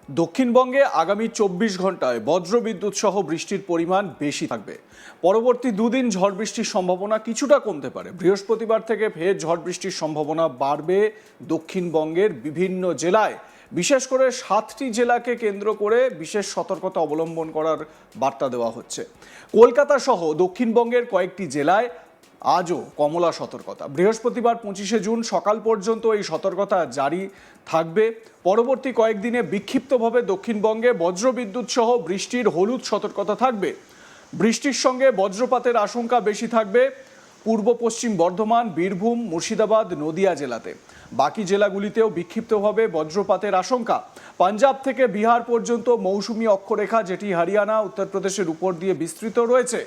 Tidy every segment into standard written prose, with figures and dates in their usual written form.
দক্ষিণবঙ্গে আগামী 24 ঘন্টায় বজ্রবিদ্যুৎ সহ বৃষ্টির পরিমাণ বেশি থাকবে। পরবর্তী দুদিন ঝড় বৃষ্টির সম্ভাবনা কিছুটা কমতে পারে। বৃহস্পতিবার থেকে ফের ঝড় বৃষ্টির সম্ভাবনা বাড়বে দক্ষিণবঙ্গের বিভিন্ন জেলায়। বিশেষ করে 7টি জেলাকে কেন্দ্র করে বিশেষ সতর্কতা অবলম্বন করার বার্তা দেওয়া হচ্ছে। কলকাতা সহ দক্ষিণবঙ্গের কয়েকটি জেলায় আজও কমলা সতর্কতা। বৃহস্পতিবার 25শে জুন সকাল পর্যন্ত এই সতর্কতা জারি থাকবে। পরবর্তী কয়েকদিনে বিক্ষিপ্তভাবে দক্ষিণবঙ্গে বজ্রবিদ্যুৎ সহ বৃষ্টির হলুদ সতর্কতা থাকবে। বৃষ্টির সঙ্গে বজ্রপাতের আশঙ্কা বেশি থাকবে পূর্ব পশ্চিম বর্ধমান, বীরভূম, মুর্শিদাবাদ, নদিয়া জেলাতে। বাকি জেলাগুলিতেও বিক্ষিপ্তভাবে বজ্রপাতের আশঙ্কা। পাঞ্জাব থেকে বিহার পর্যন্ত মৌসুমি অক্ষরেখা, যেটি হরিয়ানা, উত্তরপ্রদেশের উপর দিয়ে বিস্তৃত রয়েছে,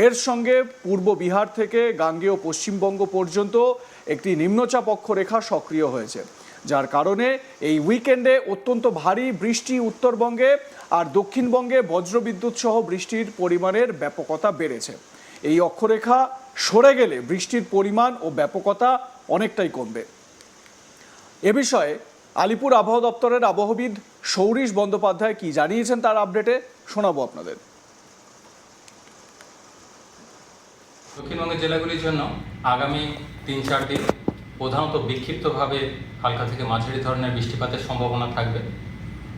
এর সঙ্গে পূর্ব বিহার থেকে গাঙ্গেয় পশ্চিমবঙ্গ পর্যন্ত একটি নিম্নচাপ অক্ষরেখা সক্রিয় হয়েছে, যার কারণে এই উইকেন্ডে অত্যন্ত ভারী বৃষ্টি উত্তরবঙ্গে আর দক্ষিণবঙ্গে বজ্রবিদ্যুৎ সহ বৃষ্টির পরিমাণের ব্যাপকতা বেড়েছে। এই অক্ষরেখা সরে গেলে বৃষ্টির পরিমাণ ও ব্যাপকতা অনেকটাই কমবে। এ বিষয়ে আলিপুর আবহাওয়া দপ্তরের আবহবিদ সৌরীশ বন্দ্যোপাধ্যায় কি জানিয়েছেন তার আপডেটে শোনাবো আপনাদের। দক্ষিণবঙ্গের জেলাগুলির জন্য আগামী 3-4 দিন প্রধানত বিক্ষিপ্তভাবে হালকা থেকে মাঝারি ধরনের বৃষ্টিপাতের সম্ভাবনা থাকবে।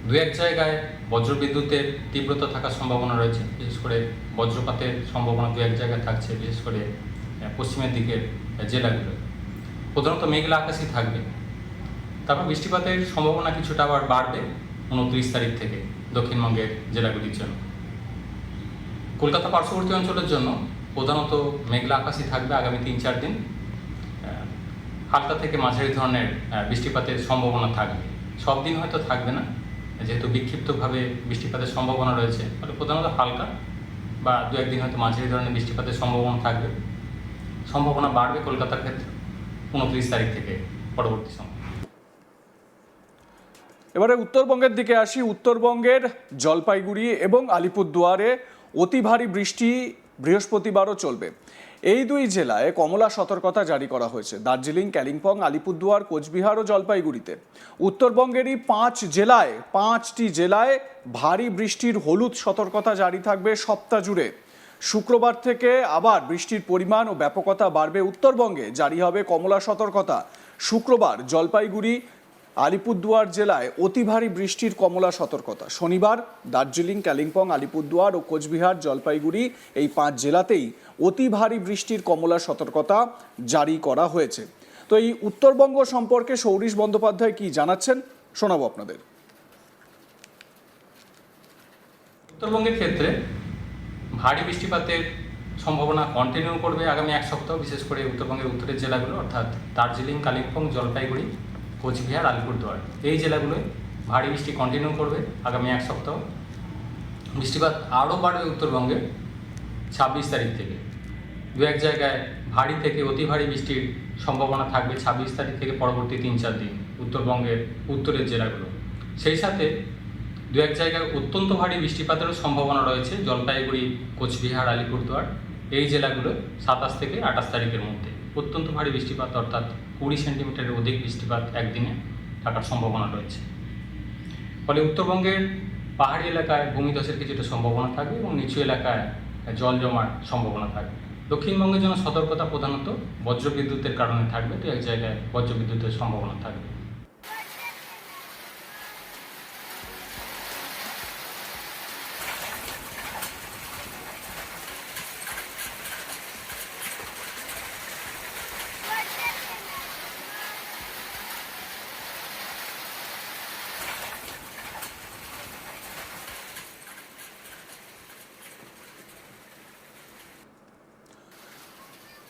দু এক জায়গায় বজ্রবিদ্যুতের তীব্রতা থাকার সম্ভাবনা রয়েছে। বিশেষ করে বজ্রপাতের সম্ভাবনা দু এক জায়গায় থাকছে, বিশেষ করে পশ্চিমের দিকের জেলাগুলো। প্রধানত মেঘলা আকাশই থাকবে। তারপর বৃষ্টিপাতের সম্ভাবনা কিছুটা আবার বাড়বে 29 তারিখ থেকে দক্ষিণবঙ্গের জেলাগুলির জন্য। কলকাতা পার্শ্ববর্তী অঞ্চলের জন্য প্রধানত মেঘলা আকাশই থাকবে আগামী 3-4 দিন। হালকা থেকে মাঝারি ধরনের বৃষ্টিপাতের সম্ভাবনা থাকবে। সব দিন হয়তো থাকবে না, যেহেতু বিক্ষিপ্তভাবে বৃষ্টিপাতের সম্ভাবনা রয়েছে, ফলে প্রধানত হালকা বা দু একদিন হয়তো মাঝারি ধরনের বৃষ্টিপাতের সম্ভাবনা থাকবে। সম্ভাবনা বাড়বে কলকাতার ক্ষেত্রে 29 তারিখ থেকে পরবর্তী সময়। এবারে উত্তরবঙ্গের দিকে আসি। উত্তরবঙ্গের জলপাইগুড়ি এবং আলিপুরদুয়ারে অতি ভারী বৃষ্টি বৃহস্পতিবারও চলবে। এই দুই জেলায় কমলা সতর্কতা জারি করা হয়েছে। দার্জিলিং, কালিম্পং, আলিপুরদুয়ার, কোচবিহার ও জলপাইগুড়িতে। উত্তরবঙ্গেরই 5টি জেলায় ভারী বৃষ্টির হলুদ সতর্কতা জারি থাকবে সপ্তাহ জুড়ে। শুক্রবার থেকে আবার বৃষ্টির পরিমাণ ও ব্যাপকতা বাড়বে উত্তরবঙ্গে, জারি হবে কমলা সতর্কতা। শুক্রবার জলপাইগুড়ি, আলিপুরদুয়ার জেলায় অতি ভারী বৃষ্টির কমলা সতর্কতা। শনিবার দার্জিলিং, কালিম্পং, আলিপুরদুয়ার ও কোচবিহার, জলপাইগুড়ি এই 5 জেলাতেই অতি ভারী বৃষ্টির কমলা সতর্কতা জারি করা হয়েছে। তো এই উত্তরবঙ্গ সম্পর্কে সৌরীশ বন্দ্যোপাধ্যায় কি জানাচ্ছেন শোনাবো আপনাদের। উত্তরবঙ্গের ক্ষেত্রে ভারী বৃষ্টিপাতের সম্ভাবনা কন্টিনিউ করবে আগামী 1 সপ্তাহ। বিশেষ করে উত্তরবঙ্গের উত্তরের জেলাগুলো অর্থাৎ দার্জিলিং, কালিম্পং, জলপাইগুড়ি, কোচবিহার, আলিপুরদুয়ার এই জেলাগুলোয় ভারী বৃষ্টি কন্টিনিউ করবে আগামী 1 সপ্তাহ। বৃষ্টিপাত আরও বাড়বে উত্তরবঙ্গে 26 তারিখ থেকে। দু এক জায়গায় ভারী থেকে অতি ভারী বৃষ্টির সম্ভাবনা থাকবে 26 তারিখ থেকে পরবর্তী 3-4 দিন উত্তরবঙ্গের উত্তরের জেলাগুলো। সেই সাথে দু এক জায়গায় অত্যন্ত ভারী বৃষ্টিপাতেরও সম্ভাবনা রয়েছে জলপাইগুড়ি, কোচবিহার, আলিপুরদুয়ার এই জেলাগুলো 27 থেকে 28 তারিখের মধ্যে। অত্যন্ত ভারী বৃষ্টিপাত অর্থাৎ 20 সেন্টিমিটারের অধিক বৃষ্টিপাত একদিনে থাকার সম্ভাবনা রয়েছে। ফলে উত্তরবঙ্গের পাহাড়ি এলাকায় ভূমিধসের কিছুটা সম্ভাবনা থাকবে এবং নিচু এলাকায় জল জমার সম্ভাবনা থাকবে। দক্ষিণবঙ্গের জন্য সতর্কতা প্রধানত বজ্রবিদ্যুতের কারণে থাকবে। দু এক জায়গায় বজ্রবিদ্যুতের সম্ভাবনা থাকবে।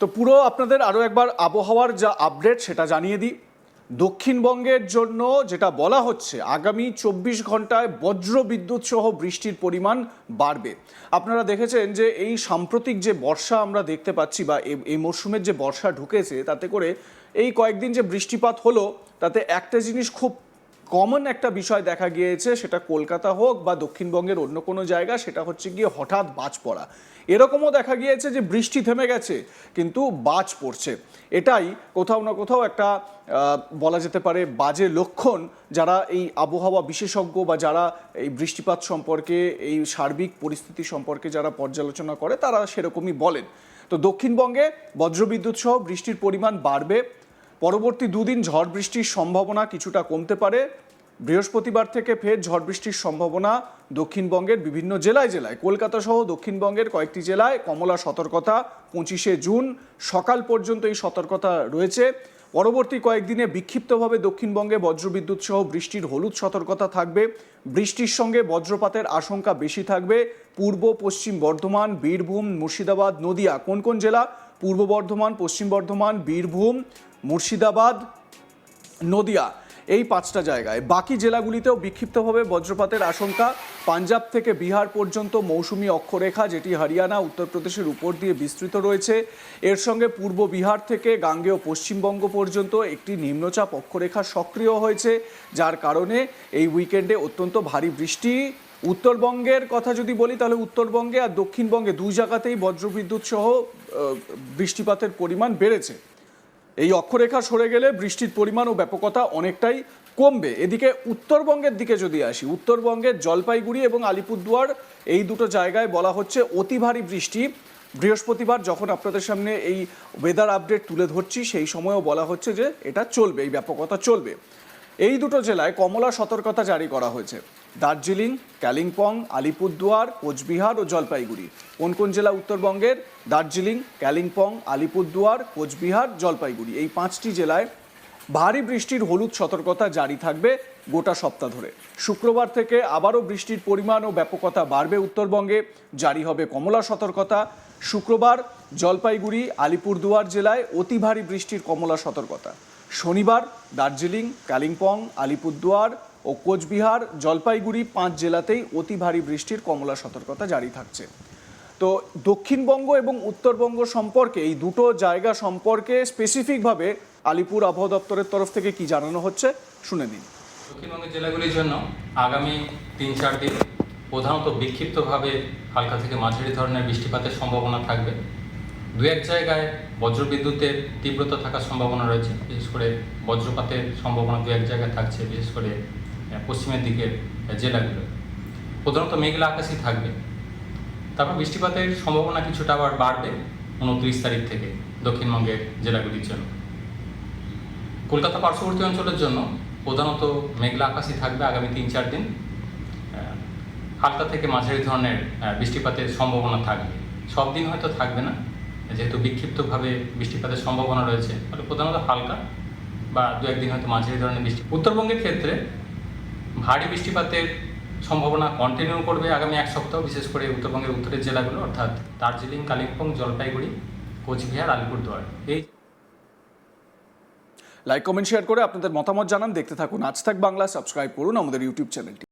তো পুরো আপনাদের আরও একবার আবহাওয়ার যা আপডেট সেটা জানিয়ে দিই। দক্ষিণবঙ্গের জন্য যেটা বলা হচ্ছে, আগামী 24 ঘন্টায় বজ্রবিদ্যুৎ সহ বৃষ্টির পরিমাণ বাড়বে। আপনারা দেখেছেন যে এই সাম্প্রতিক যে বর্ষা আমরা দেখতে পাচ্ছি বা এই মরশুমের যে বর্ষা ঢুকেছে, তাতে করে এই কয়েকদিন যে বৃষ্টিপাত হলো তাতে একটা জিনিস খুব কমন একটা বিষয় দেখা গিয়েছে, সেটা কলকাতা হোক বা দক্ষিণবঙ্গের অন্য কোনো জায়গা, সেটা হচ্ছে গিয়ে হঠাৎ বাজ পড়া। এরকমও দেখা গিয়েছে যে বৃষ্টি থেমে গেছে কিন্তু বাজ পড়ছে। এটাই কোথাও না কোথাও একটা বলা যেতে পারে বাজে লক্ষণ। যারা এই আবহাওয়া বিশেষজ্ঞ বা যারা এই বৃষ্টিপাত সম্পর্কে, এই সার্বিক পরিস্থিতি সম্পর্কে যারা পর্যালোচনা করে, তারা সেরকমই বলেন। তো দক্ষিণবঙ্গে বজ্রবিদ্যুৎ সহ বৃষ্টির পরিমাণ বাড়বে। পরবর্তী দুদিন ঝড় বৃষ্টির সম্ভাবনা কিছুটা কমতে পারে। বৃহস্পতিবার থেকে ফের ঝড় বৃষ্টির সম্ভাবনা দক্ষিণবঙ্গের বিভিন্ন জেলায় জেলায়। কলকাতা সহ দক্ষিণবঙ্গের কয়েকটি জেলায় কমলা সতর্কতা 25শে জুন সকাল পর্যন্ত এই সতর্কতা রয়েছে। পরবর্তী কয়েকদিনে বিক্ষিপ্তভাবে দক্ষিণবঙ্গে বজ্রবিদ্যুৎ সহ বৃষ্টির হলুদ সতর্কতা থাকবে। বৃষ্টির সঙ্গে বজ্রপাতের আশঙ্কা বেশি থাকবে পূর্ব পশ্চিম বর্ধমান, বীরভূম, মুর্শিদাবাদ, নদিয়া। কোন কোন জেলা? পূর্ব বর্ধমান, পশ্চিম বর্ধমান, বীরভূম, মুর্শিদাবাদ, নদিয়া, এই 5টা জায়গায়। বাকি জেলাগুলিতেও বিক্ষিপ্তভাবে বজ্রপাতের আশঙ্কা। পাঞ্জাব থেকে বিহার পর্যন্ত মৌসুমি অক্ষরেখা, যেটি হরিয়ানা, উত্তরপ্রদেশের উপর দিয়ে বিস্তৃত রয়েছে। এর সঙ্গে পূর্ব বিহার থেকে গাঙ্গেয় পশ্চিমবঙ্গ পর্যন্ত একটি নিম্নচাপ অক্ষরেখা সক্রিয় হয়েছে, যার কারণে এই উইকেন্ডে অত্যন্ত ভারী বৃষ্টি। উত্তরবঙ্গের কথা যদি বলি, তাহলে উত্তরবঙ্গে আর দক্ষিণবঙ্গে দুই জায়গাতেই বজ্রবিদ্যুৎ সহ বৃষ্টিপাতের পরিমাণ বেড়েছে। এই অক্ষরেখা সরে গেলে বৃষ্টির পরিমাণ ও ব্যাপকতা অনেকটাই কমবে। এদিকে উত্তরবঙ্গের দিকে যদি আসি, উত্তরবঙ্গের জলপাইগুড়ি এবং আলিপুরদুয়ার, এই দুটো জায়গায় বলা হচ্ছে অতি ভারী বৃষ্টি। বৃহস্পতিবার যখন আপনাদের সামনে এই ওয়েদার আপডেট তুলে ধরছি, সেই সময়ও বলা হচ্ছে যে এটা চলবে, এই ব্যাপকতা চলবে। এই দুটো জেলায় কমলা সতর্কতা জারি করা হয়েছে। দার্জিলিং, কালিম্পং, আলিপুরদুয়ার, কোচবিহার ও জলপাইগুড়ি। কোন কোন জেলা উত্তরবঙ্গের? দার্জিলিং, কালিম্পং, আলিপুরদুয়ার, কোচবিহার, জলপাইগুড়ি, এই 5টি জেলায় ভারী বৃষ্টির হলুদ সতর্কতা জারি থাকবে গোটা সপ্তাহ ধরে। শুক্রবার থেকে আবারও বৃষ্টির পরিমাণ ও ব্যাপকতা বাড়বে। উত্তরবঙ্গে জারি হবে কমলা সতর্কতা। শুক্রবার জলপাইগুড়ি, আলিপুরদুয়ার জেলায় অতি ভারী বৃষ্টির কমলা সতর্কতা। শনিবার দার্জিলিং, কালিম্পং, আলিপুরদুয়ার ও কোচবিহার, জলপাইগুড়ি 5 জেলাতেই অতি ভারী বৃষ্টির কমলা সতর্কতা জারি থাকছে। তো দক্ষিণবঙ্গ এবং উত্তরবঙ্গ সম্পর্কে, এই দুটো জায়গা সম্পর্কে স্পেসিফিকভাবে আলিপুর আবহাওয়া দপ্তরের তরফ থেকে কি জানানো হচ্ছে শুনে নিন। দক্ষিণবঙ্গের জেলাগুলির জন্য আগামী 3-4 দিন প্রধানত বিক্ষিপ্তভাবে হালকা থেকে মাঝারি ধরনের বৃষ্টিপাতের সম্ভাবনা থাকবে। দু এক জায়গায় বজ্রবিদ্যুতের তীব্রতা থাকার সম্ভাবনা রয়েছে। বিশেষ করে বজ্রপাতের সম্ভাবনা দু এক জায়গায় থাকছে, বিশেষ করে পশ্চিমের দিকের জেলাগুলো। প্রধানত মেঘলা আকাশই থাকবে। তারপর বৃষ্টিপাতের সম্ভাবনা কিছুটা আবার বাড়বে 29 তারিখ থেকে দক্ষিণবঙ্গের জেলাগুলির জন্য। কলকাতা পার্শ্ববর্তী অঞ্চলের জন্য প্রধানত মেঘলা আকাশই থাকবে আগামী 3-4 দিন। হালকা থেকে মাঝারি ধরনের বৃষ্টিপাতের সম্ভাবনা থাকবে। সব দিন হয়তো থাকবে না, যেহেতু বিক্ষিপ্তভাবে বৃষ্টিপাতের সম্ভাবনা রয়েছে, ফলে প্রধানত হালকা বা দু একদিন হয়তো মাঝারি ধরনের বৃষ্টি। উত্তরবঙ্গের ক্ষেত্রে ভারী বৃষ্টিপাতের সম্ভাবনা কন্টিনিউ করবে আগামী 1 সপ্তাহ, বিশেষ করে উত্তরবঙ্গের উত্তরের জেলাগুলো অর্থাৎ দার্জিলিং, কালিম্পং, জলপাইগুড়ি, কোচবিহার, আলিপুরদুয়ার। এই লাইক, কমেন্ট, শেয়ার করে আপনাদের মতামত জানান। দেখতে থাকুন আজ তাক বাংলা। সাবস্ক্রাইব করুন আমাদের ইউটিউব চ্যানেলটি।